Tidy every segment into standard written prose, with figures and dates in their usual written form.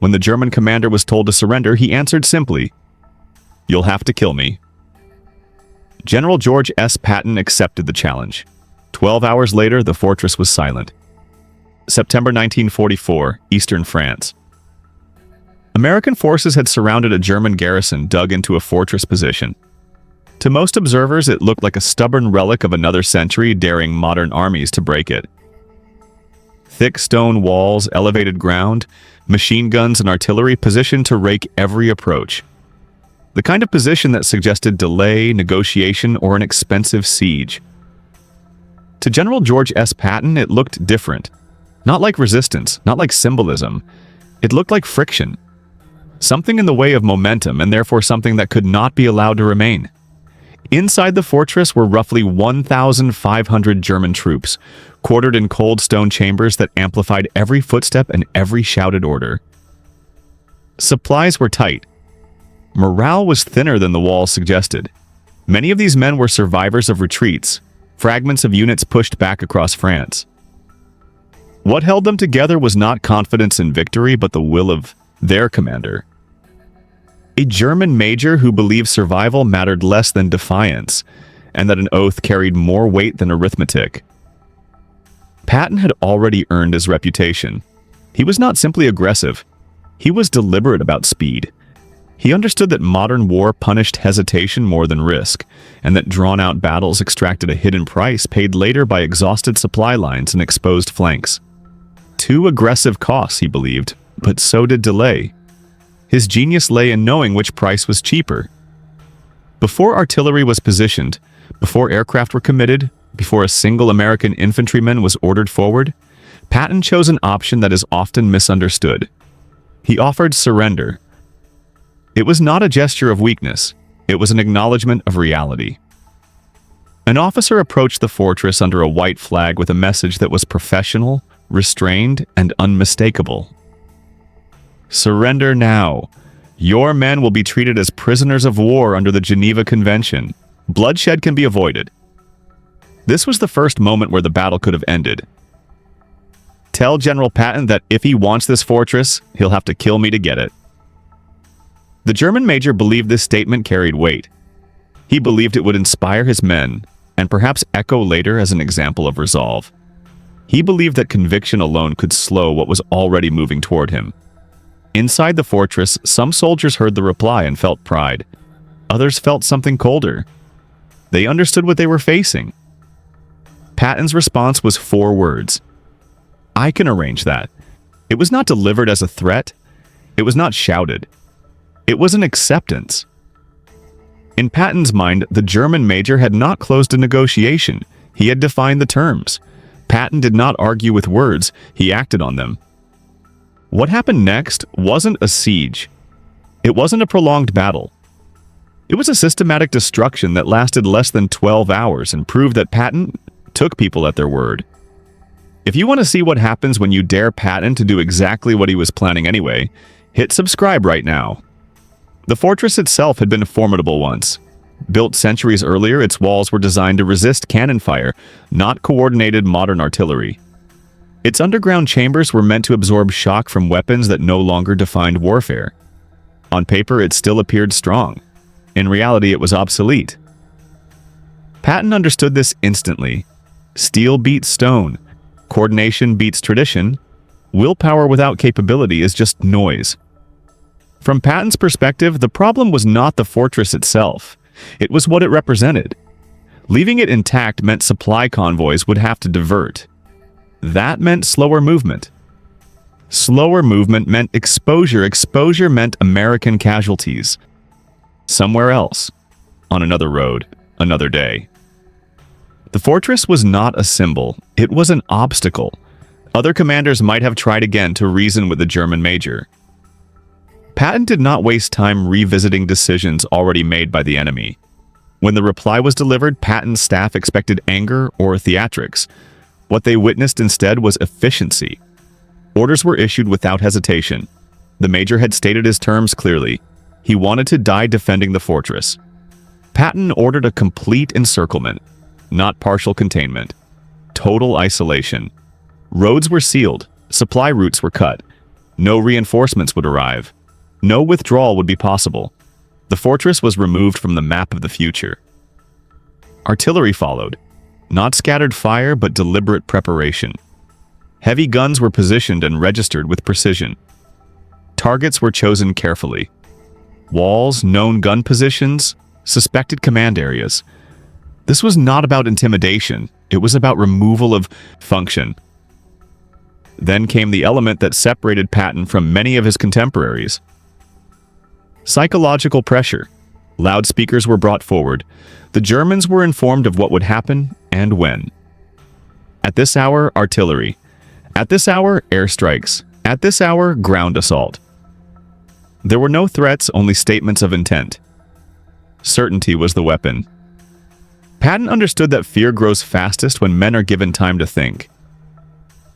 When the German commander was told to surrender, he answered simply, "You'll have to kill me." General George S. Patton accepted the challenge. 12 hours later, the fortress was silent. September 1944, Eastern France. American forces had surrounded a German garrison dug into a fortress position. To most observers, it looked like a stubborn relic of another century daring modern armies to break it. Thick stone walls, elevated ground, machine guns and artillery positioned to rake every approach. The kind of position that suggested delay, negotiation, or an expensive siege. To General George S. Patton, it looked different. Not like resistance, not like symbolism. It looked like friction. Something in the way of momentum, and therefore something that could not be allowed to remain. Inside the fortress were roughly 1,500 German troops, quartered in cold stone chambers that amplified every footstep and every shouted order. Supplies were tight. Morale was thinner than the walls suggested. Many of these men were survivors of retreats, fragments of units pushed back across France. What held them together was not confidence in victory, but the will of their commander. A German major who believed survival mattered less than defiance, and that an oath carried more weight than arithmetic. Patton had already earned his reputation. He was not simply aggressive. He was deliberate about speed. He understood that modern war punished hesitation more than risk, and that drawn-out battles extracted a hidden price paid later by exhausted supply lines and exposed flanks. Too aggressive costs, he believed, but so did delay. His genius lay in knowing which price was cheaper. Before artillery was positioned, before aircraft were committed, before a single American infantryman was ordered forward, Patton chose an option that is often misunderstood. He offered surrender. It was not a gesture of weakness. It was an acknowledgement of reality. An officer approached the fortress under a white flag with a message that was professional, restrained, and unmistakable. "Surrender now. Your men will be treated as prisoners of war under the Geneva Convention. Bloodshed can be avoided." This was the first moment where the battle could have ended. "Tell General Patton that if he wants this fortress, he'll have to kill me to get it." The German major believed this statement carried weight. He believed it would inspire his men, and perhaps echo later as an example of resolve. He believed that conviction alone could slow what was already moving toward him. Inside the fortress, some soldiers heard the reply and felt pride. Others felt something colder. They understood what they were facing. Patton's response was 4 words. "I can arrange that." It was not delivered as a threat. It was not shouted. It was an acceptance. In Patton's mind, the German major had not closed a negotiation. He had defined the terms. Patton did not argue with words. He acted on them. What happened next wasn't a siege. It wasn't a prolonged battle. It was a systematic destruction that lasted less than 12 hours and proved that Patton took people at their word. If you want to see what happens when you dare Patton to do exactly what he was planning anyway, hit subscribe right now. The fortress itself had been formidable once. Built centuries earlier, its walls were designed to resist cannon fire, not coordinated modern artillery. Its underground chambers were meant to absorb shock from weapons that no longer defined warfare. On paper, it still appeared strong. In reality, it was obsolete. Patton understood this instantly. Steel beats stone. Coordination beats tradition. Willpower without capability is just noise. From Patton's perspective, the problem was not the fortress itself. It was what it represented. Leaving it intact meant supply convoys would have to divert. That meant slower movement. Slower movement meant exposure. Exposure meant American casualties. Somewhere else. On another road. Another day. The fortress was not a symbol. It was an obstacle. Other commanders might have tried again to reason with the German major. Patton did not waste time revisiting decisions already made by the enemy. When the reply was delivered, Patton's staff expected anger or theatrics. What they witnessed instead was efficiency. Orders were issued without hesitation. The major had stated his terms clearly. He wanted to die defending the fortress. Patton ordered a complete encirclement, not partial containment. Total isolation. Roads were sealed. Supply routes were cut. No reinforcements would arrive. No withdrawal would be possible. The fortress was removed from the map of the future. Artillery followed. Not scattered fire, but deliberate preparation. Heavy guns were positioned and registered with precision. Targets were chosen carefully. Walls, known gun positions, suspected command areas. This was not about intimidation. It was about removal of function. Then came the element that separated Patton from many of his contemporaries. Psychological pressure. Loudspeakers were brought forward. The Germans were informed of what would happen and when. At this hour, artillery. At this hour, airstrikes. At this hour, ground assault. There were no threats, only statements of intent. Certainty was the weapon. Patton understood that fear grows fastest when men are given time to think.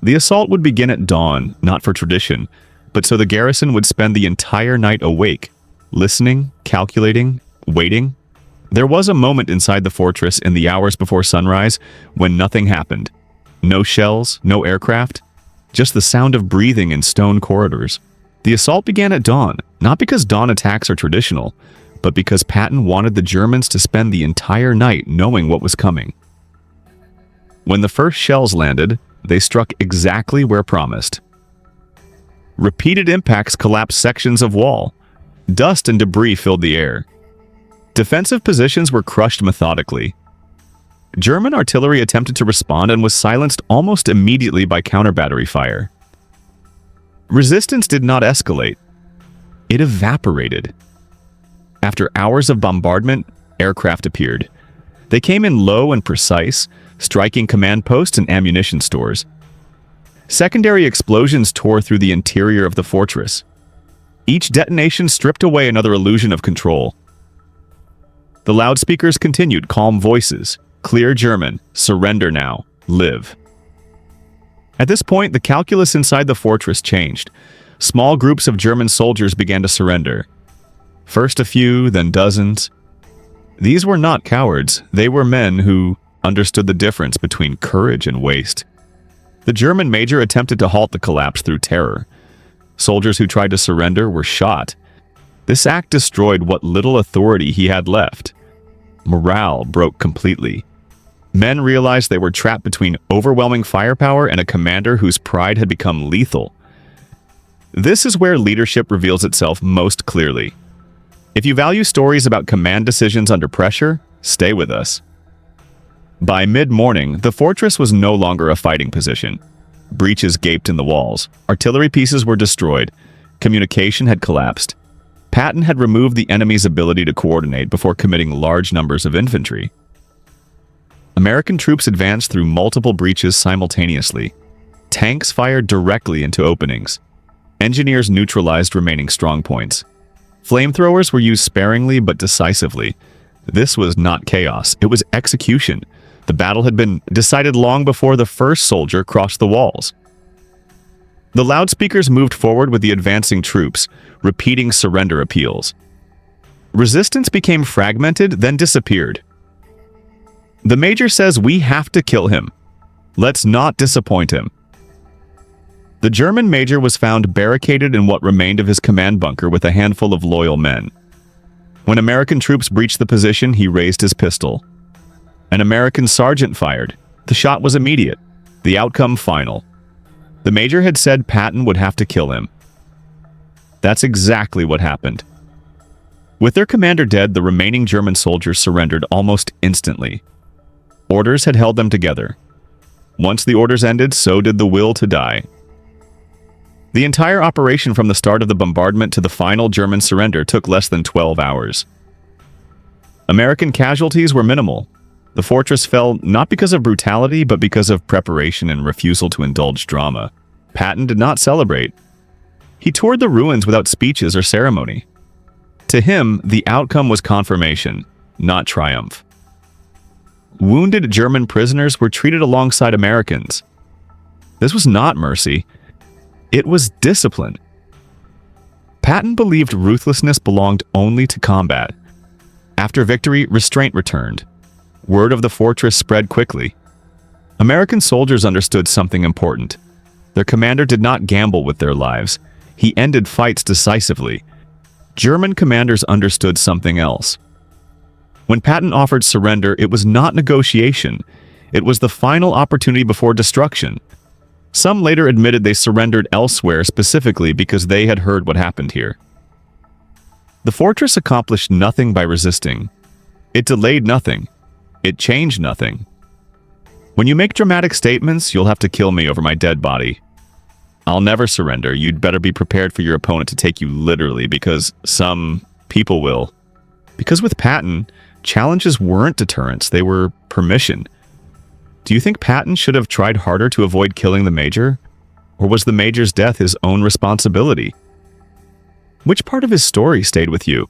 The assault would begin at dawn, not for tradition, but so the garrison would spend the entire night awake, listening, calculating, waiting. There was a moment inside the fortress in the hours before sunrise when nothing happened. No shells, no aircraft, just the sound of breathing in stone corridors. The assault began at dawn, not because dawn attacks are traditional, but because Patton wanted the Germans to spend the entire night knowing what was coming. When the first shells landed, they struck exactly where promised. Repeated impacts collapsed sections of wall. Dust and debris filled the air. Defensive positions were crushed methodically. German artillery attempted to respond and was silenced almost immediately by counter-battery fire. Resistance did not escalate. It evaporated. After hours of bombardment, aircraft appeared. They came in low and precise, striking command posts and ammunition stores. Secondary explosions tore through the interior of the fortress. Each detonation stripped away another illusion of control. The loudspeakers continued calm voices. Clear German, surrender now, live. At this point, the calculus inside the fortress changed. Small groups of German soldiers began to surrender. First a few, then dozens. These were not cowards. They were men who understood the difference between courage and waste. The German major attempted to halt the collapse through terror. Soldiers who tried to surrender were shot. This act destroyed what little authority he had left. Morale broke completely. Men realized they were trapped between overwhelming firepower and a commander whose pride had become lethal. This is where leadership reveals itself most clearly. If you value stories about command decisions under pressure, stay with us. By mid-morning, the fortress was no longer a fighting position. Breaches gaped in the walls. Artillery pieces were destroyed. Communication had collapsed. Patton had removed the enemy's ability to coordinate before committing large numbers of infantry. American troops advanced through multiple breaches simultaneously. Tanks fired directly into openings. Engineers neutralized remaining strongpoints. Flamethrowers were used sparingly but decisively. This was not chaos, it was execution. The battle had been decided long before the first soldier crossed the walls. The loudspeakers moved forward with the advancing troops, repeating surrender appeals. Resistance became fragmented, then disappeared. The major says we have to kill him. Let's not disappoint him. The German major was found barricaded in what remained of his command bunker with a handful of loyal men. When American troops breached the position, he raised his pistol. An American sergeant fired. The shot was immediate. The outcome final. The major had said Patton would have to kill him. That's exactly what happened. With their commander dead, the remaining German soldiers surrendered almost instantly. Orders had held them together. Once the orders ended, so did the will to die. The entire operation from the start of the bombardment to the final German surrender took less than 12 hours. American casualties were minimal. The fortress fell not because of brutality, but because of preparation and refusal to indulge drama. Patton did not celebrate. He toured the ruins without speeches or ceremony. To him, the outcome was confirmation, not triumph. Wounded German prisoners were treated alongside Americans. This was not mercy. It was discipline. Patton believed ruthlessness belonged only to combat. After victory, restraint returned. Word of the fortress spread quickly. American soldiers understood something important. Their commander did not gamble with their lives. He ended fights decisively. German commanders understood something else. When Patton offered surrender, it was not negotiation. It was the final opportunity before destruction. Some later admitted they surrendered elsewhere specifically because they had heard what happened here. The fortress accomplished nothing by resisting. It delayed nothing. It changed nothing. When you make dramatic statements, you'll have to kill me over my dead body. I'll never surrender. You'd better be prepared for your opponent to take you literally, because some people will. Because with Patton, challenges weren't deterrence, they were permission. Do you think Patton should have tried harder to avoid killing the Major? Or was the Major's death his own responsibility? Which part of his story stayed with you?